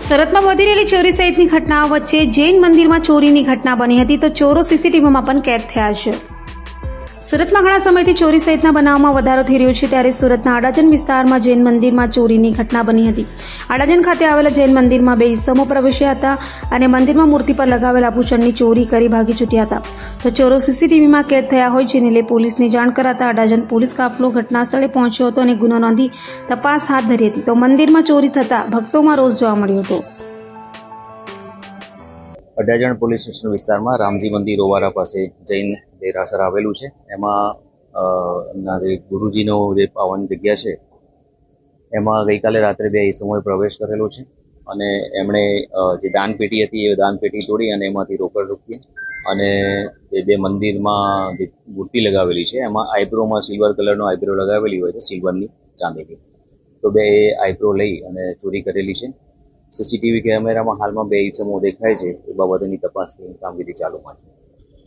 સુરતમાં વધી રહેલી ચોરી સહિતની ઘટનાઓ વચ્ચે જૈન મંદિરમાં ચોરીની ઘટના બની હતી તો ચોરો સીસીટીવીમાં પણ કેદ થયા છે. સુરતમાં ઘણા સમયથી ચોરી સહિતના બનાવમાં વધારો થઈ રહ્યો છે ત્યારે સુરતના અડાજણ વિસ્તારમાં જૈન મંદિરમાં ચોરીની ઘટના બની હતી. અડાજણ ખાતે આવેલા જૈન મંદિરમાં બે ઈસમો પ્રવેશ્યા હતા અને મંદિરમાં મૂર્તિ પર લગાવેલા આભૂષણની ચોરી કરી ભાગી છૂટ્યા હતા. તો ચોરો સીસીટીવીમાં કેદ થયા હોય જેને લઈ પોલીસને જાણ કરાતા અડાજણ પોલીસ કાફલો ઘટના સ્થળે પહોંચ્યો હતો અને ગુનો નોંધી તપાસ હાથ ધરી હતી. તો મંદિરમાં ચોરી થતા ભક્તોમાં રોષ જોવા મળ્યો હતો. અડાજણ પોલીસ સ્ટેશન વિસ્તારમાં રામજી મંદિર ઓવારા પાસે જૈન દેરાસર આવેલું છે. એમાં જે ગુરુજીનો જે પાવન જગ્યા છે એમાં ગઈકાલે રાત્રે બે ઈસમોએ પ્રવેશ કરેલો છે અને એમણે જે દાનપેટી હતી એ દાનપેટી તોડી અને એમાંથી રોકડ રૂપિયા અને જે બે મંદિરમાં જે મૂર્તિ લગાવેલી છે એમાં આઈબ્રોમાં સિલ્વર કલરનો આઈબ્રો લગાવેલી હોય છે, સિલ્વરની ચાંદીની. તો બે આઈબ્રો લઈ અને ચોરી કરેલી છે. સીસીટીવી કેમેરામાં હાલમાં બે ઈસમો દેખાય છે. એ બાબતેની તપાસની કામગીરી ચાલુમાં છે.